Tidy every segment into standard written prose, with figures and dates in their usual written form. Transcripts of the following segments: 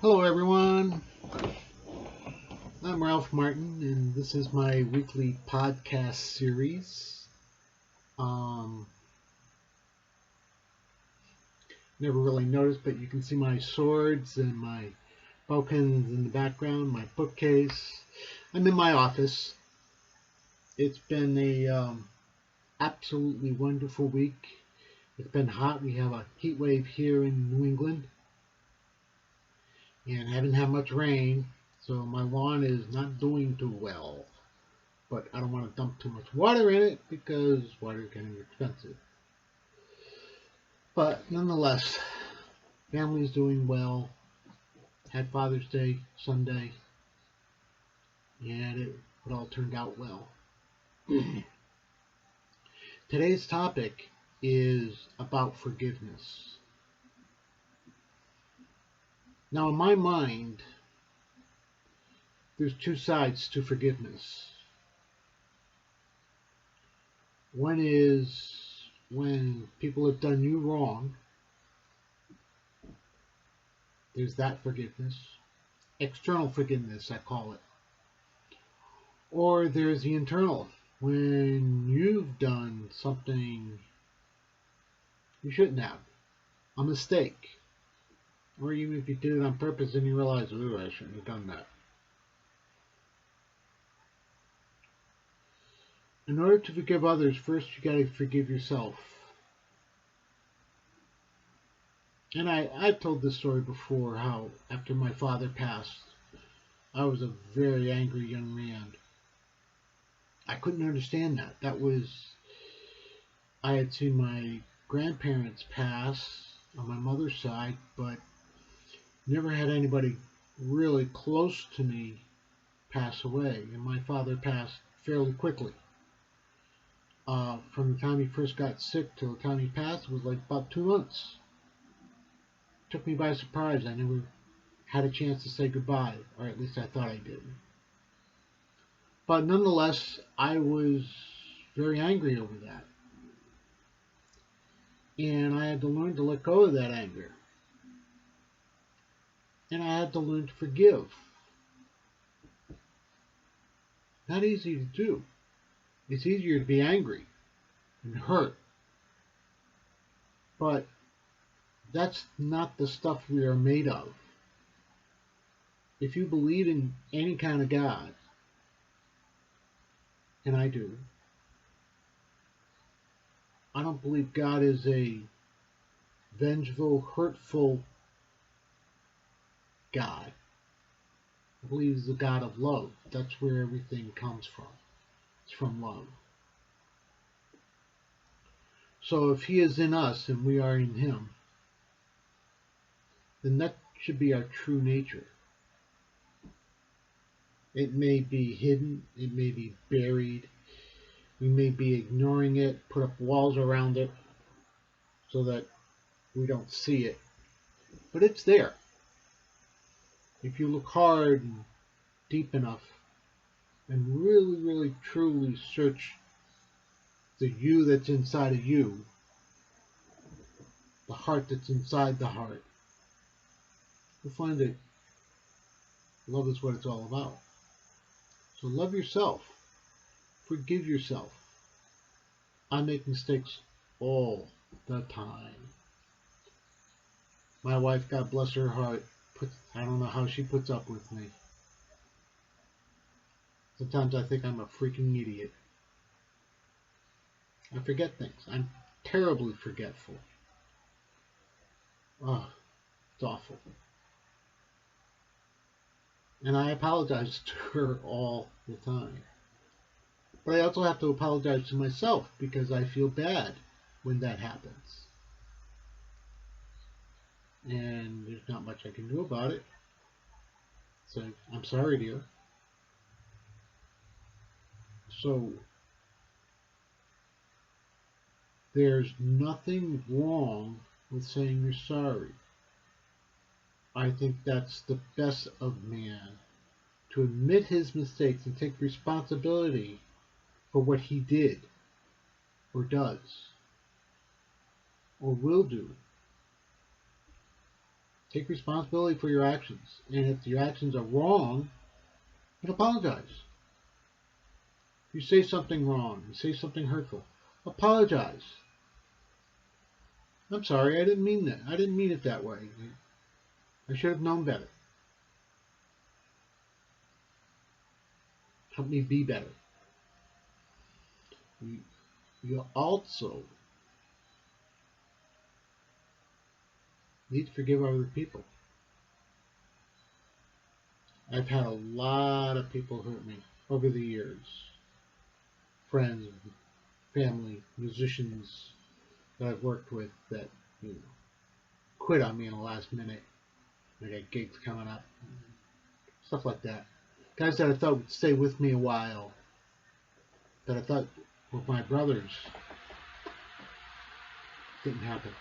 Hello, everyone. I'm Ralph Martin, and this is my weekly podcast series. Um, Never really noticed, but you can see my swords and my bow pins in the background, my bookcase. I'm in my office. It's been a absolutely wonderful week. It's been hot. We have a heat wave here in New England, and haven't had much rain, so my lawn is not doing too well. But I don't want to dump too much water in it because water is getting expensive. But nonetheless, family's doing well. Had Father's Day Sunday, and it all turned out well. Today's topic is about forgiveness. Now, in my mind, there's two sides to forgiveness. One is when people have done you wrong. There's that forgiveness. External forgiveness, I call it. Or there's the internal, when you've done something you shouldn't have, a mistake. Or even if you did it on purpose and you realize, ooh, I shouldn't have done that. In order to forgive others, first you got to forgive yourself. And I've told this story before, how after my father passed, I was a very angry young man. I couldn't understand that. I had seen my grandparents pass on my mother's side, but never had anybody really close to me pass away. And my father passed fairly quickly. From the time he first got sick till the time he passed was like about 2 months. Took me by surprise. I never had a chance to say goodbye, or at least I thought I did. But nonetheless, I was very angry over that. And I had to learn to let go of that anger. And I had to learn to forgive. Not easy to do. It's easier to be angry and hurt. But that's not the stuff we are made of. If you believe in any kind of God, and I do, I don't believe God is a vengeful, hurtful God. I believe He's the God of love. That's where everything comes from. It's from love. So if He is in us and we are in Him, then that should be our true nature. It may be hidden, it may be buried, we may be ignoring it, put up walls around it so that we don't see it. But it's there. If you look hard and deep enough and really, really, truly search the you that's inside of you, the heart that's inside the heart, you'll find that love is what it's all about. So love yourself. Forgive yourself. I make mistakes all the time. My wife, God bless her heart, I don't know how she puts up with me. Sometimes I think I'm a freaking idiot. I forget things. I'm terribly forgetful. Oh, it's awful. And I apologize to her all the time. But I also have to apologize to myself because I feel bad when that happens. And there's not much I can do about it. So I'm sorry, dear. So there's nothing wrong with saying you're sorry. I think that's the best of man, to admit his mistakes and take responsibility for what he did, or does, or will do. Take responsibility for your actions. And if your actions are wrong, then apologize. If you say something wrong, you say something hurtful, apologize. I'm sorry, I didn't mean that. I didn't mean it that way. I should have known better. Help me be better. You also need to forgive other people. I've had a lot of people hurt me over the years. Friends, family, musicians that I've worked with that, quit on me in the last minute. I got gigs coming up. Stuff like that. Guys that I thought would stay with me a while, that I thought were my brothers, didn't happen.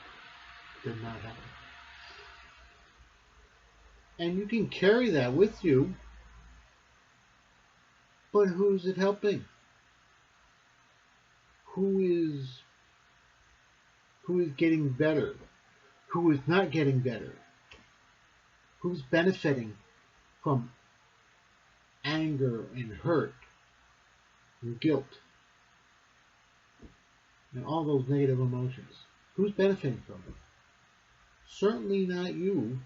Did not happen. And you can carry that with you, but who's it helping? Who is getting better? Who is not getting better? Who's benefiting from anger and hurt and guilt and all those negative emotions? Who's benefiting from it? Certainly not you.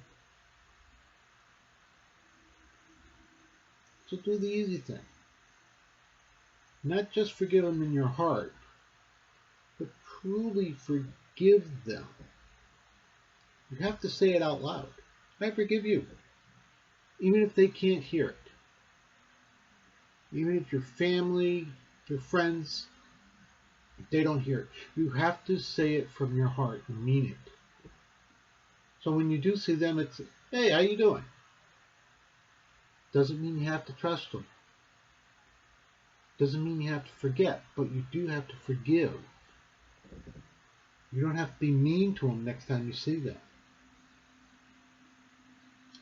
So do the easy thing. Not just forgive them in your heart, but truly forgive them. You have to say it out loud. I forgive you. Even if they can't hear it. Even if your family, your friends, they don't hear it. You have to say it from your heart and mean it. So when you do see them, it's, hey, how you doing? Doesn't mean you have to trust them. Doesn't mean you have to forget, but you do have to forgive. You don't have to be mean to them next time you see them.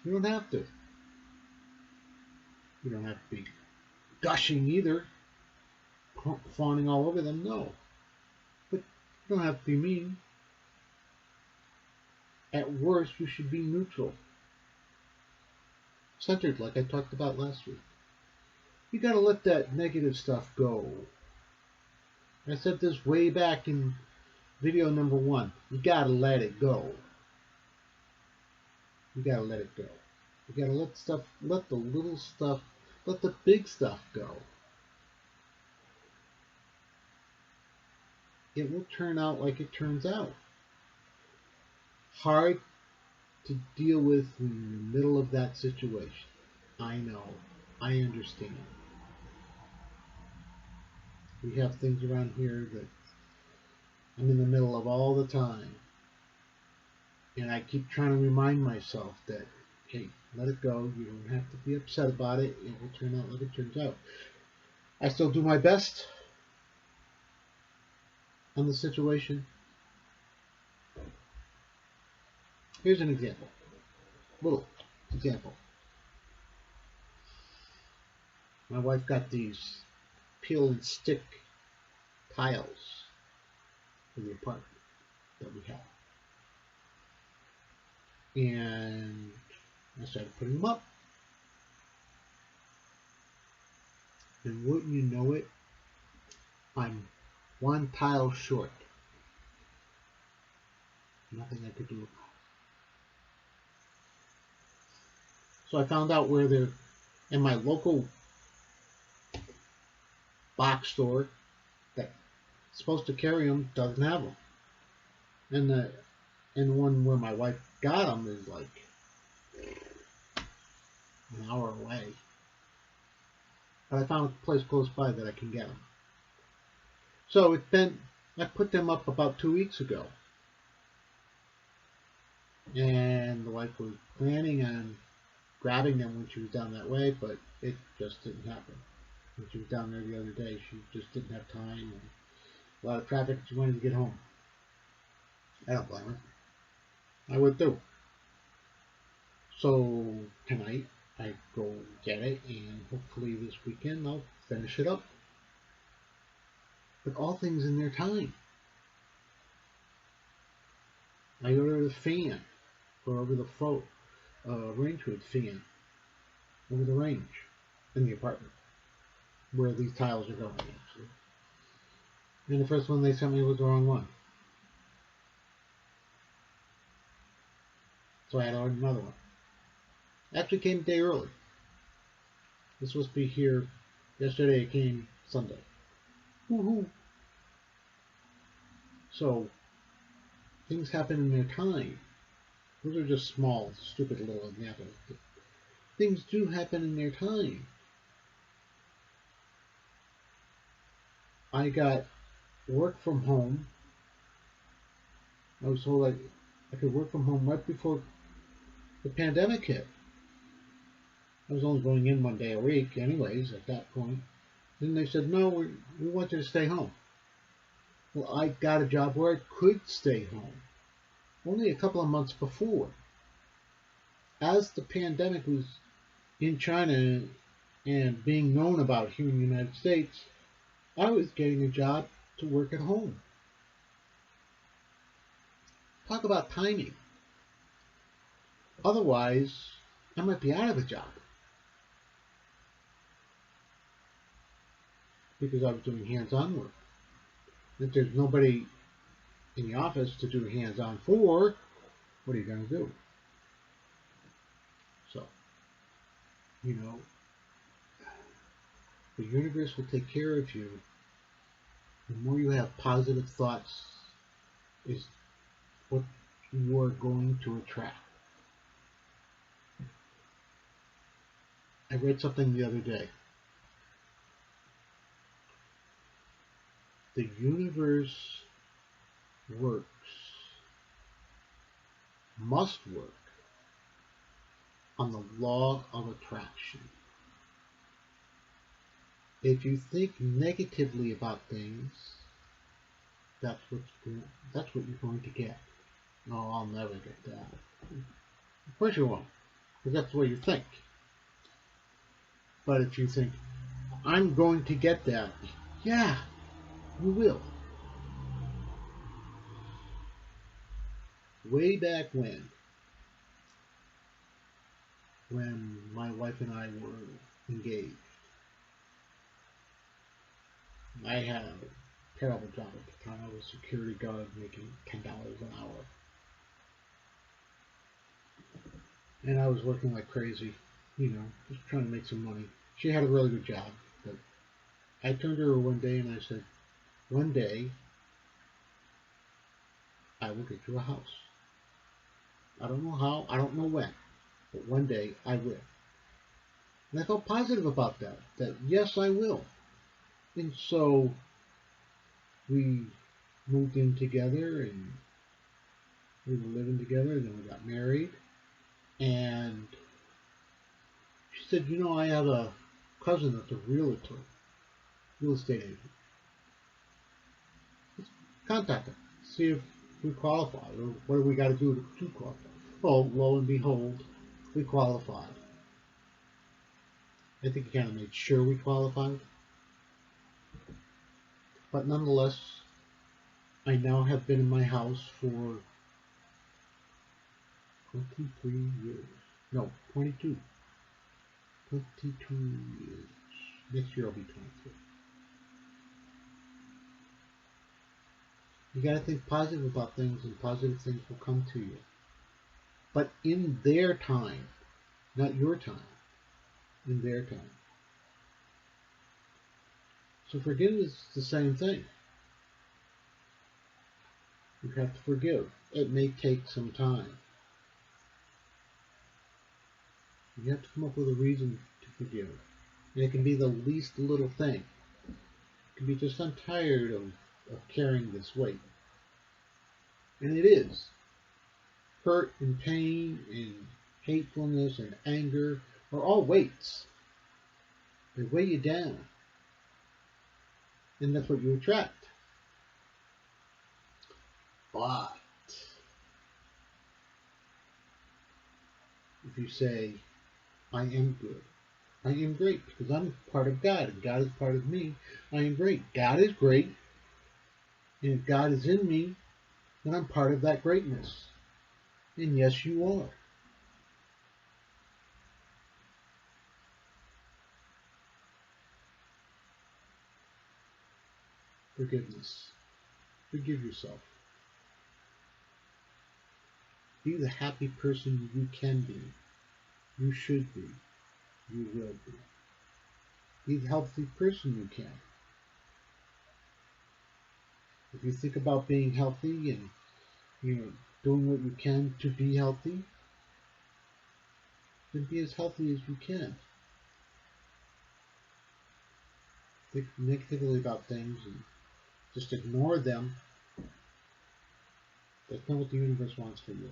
You don't have to. You don't have to be gushing either, fawning all over them, no. But you don't have to be mean. At worst, you should be neutral. Centered, like I talked about last week. You gotta let that negative stuff go. I said this way back in video number 1. You gotta let it go. You gotta let it go. You gotta let the little stuff, let the big stuff go. It will turn out like it turns out. Hard to deal with when you're in the middle of that situation. I know. I understand. We have things around here that I'm in the middle of all the time. And I keep trying to remind myself that, hey, let it go. You don't have to be upset about it. It will turn out like it turns out. I still do my best on the situation. Here's an example. Little example. My wife got these peel and stick tiles for the apartment that we have. And I started putting them up. And wouldn't you know it, I'm one tile short. Nothing I could do about it. So I found out where they're in my local box store that's supposed to carry them doesn't have them. And the one where my wife got them is like an hour away. But I found a place close by that I can get them. So I put them up about 2 weeks ago. And the wife was planning on grabbing them when she was down that way, but it just didn't happen. When she was down there the other day, she just didn't have time and a lot of traffic. She wanted to get home. I don't blame her. I would too. So tonight I go get it, and hopefully this weekend I'll finish it up. But all things in their time. I ordered a fan. or over the range hood fan over the range in the apartment where these tiles are going, actually. And the first one they sent me was the wrong one. So I had to order another one. Actually came a day early. This was supposed to be here yesterday. It came Sunday. Woohoo! So things happen in their time. Those are just small, stupid little examples. But things do happen in their time. I got work from home. I was told I could work from home right before the pandemic hit. I was only going in one day a week anyways at that point. Then they said, no, we want you to stay home. Well, I got a job where I could stay home. Only a couple of months before. As the pandemic was in China and being known about here in the United States, I was getting a job to work at home. Talk about timing. Otherwise, I might be out of a job. Because I was doing hands-on work. If there's nobody in the office to do hands-on for, what are you going to do? So, you know, the universe will take care of you. The more you have positive thoughts is what you are going to attract. I read something the other day. The universe must work on the law of attraction. If you think negatively about things, that's what you're going to get. No, I'll never get that. Of course you won't, because that's the way you think. But if you think, I'm going to get that, yeah, you will. Way back when my wife and I were engaged, I had a terrible job at the time. I was a security guard making $10 an hour. And I was working like crazy, just trying to make some money. She had a really good job, but I turned to her one day and I said, one day I will get you a house. I don't know how, I don't know when, but one day I will. And I felt positive about that yes, I will. And so we moved in together and we were living together, and then we got married. And she said, I have a cousin that's a realtor, real estate agent. Let's contact him, see if we qualify, or what do we got to do to qualify. Well, lo and behold, we qualified. I think he kind of made sure we qualified. But nonetheless, I now have been in my house for 23 years. No, 22. 22 years. Next year I'll be 23. You got to think positive about things, and positive things will come to you. But in their time, not your time. In their time. So forgiveness is the same thing. You have to forgive. It may take some time. You have to come up with a reason to forgive. And it can be the least little thing. It can be just, I'm tired of carrying this weight. And it is. Hurt and pain and hatefulness and anger are all weights. They weigh you down. And that's what you attract. But if you say, I am good, I am great, because I'm part of God, and God is part of me, I am great. God is great, and if God is in me, then I'm part of that greatness. And yes, you are. Forgiveness. Forgive yourself. Be the happy person you can be. You should be. You will be. Be the healthy person you can. If you think about being healthy and doing what you can to be healthy, then be as healthy as you can. Think negatively about things and just ignore them. That's not what the universe wants for you.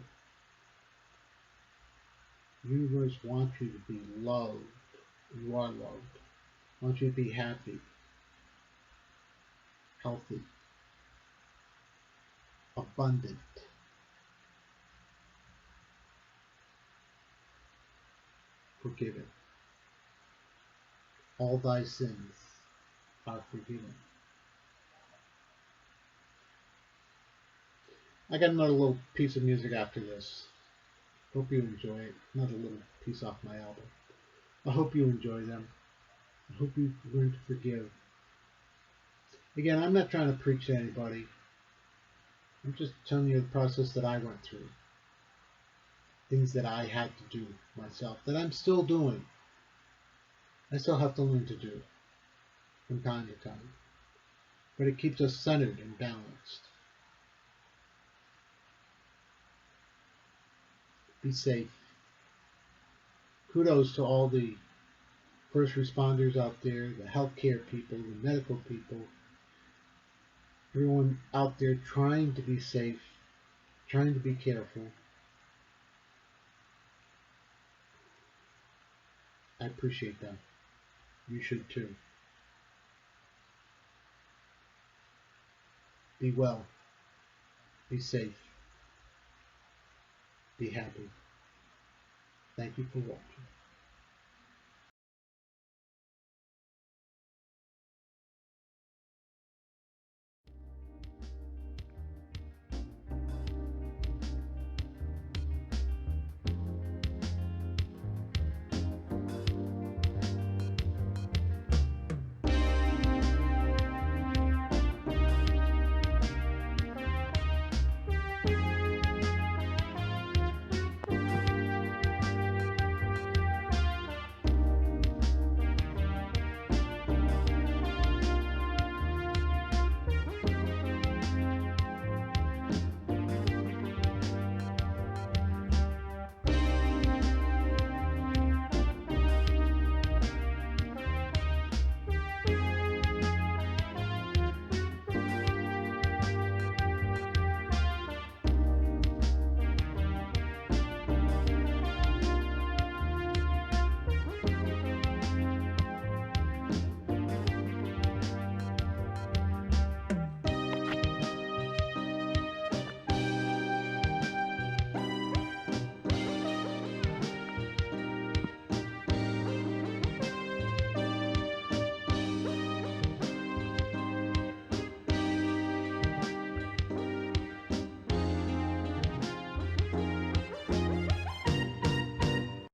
The universe wants you to be loved. You are loved. Wants you to be happy, healthy, abundant. Forgiven. All thy sins are forgiven. I got another little piece of music after this. Hope you enjoy it. Another little piece off my album. I hope you enjoy them. I hope you learn to forgive. Again, I'm not trying to preach to anybody. I'm just telling you the process that I went through. Things that I had to do myself, that I'm still doing. I still have to learn to do from time to time. But it keeps us centered and balanced. Be safe. Kudos to all the first responders out there, the healthcare people, the medical people, everyone out there trying to be safe, trying to be careful. I appreciate them. You should too. Be well. Be safe. Be happy. Thank you for watching.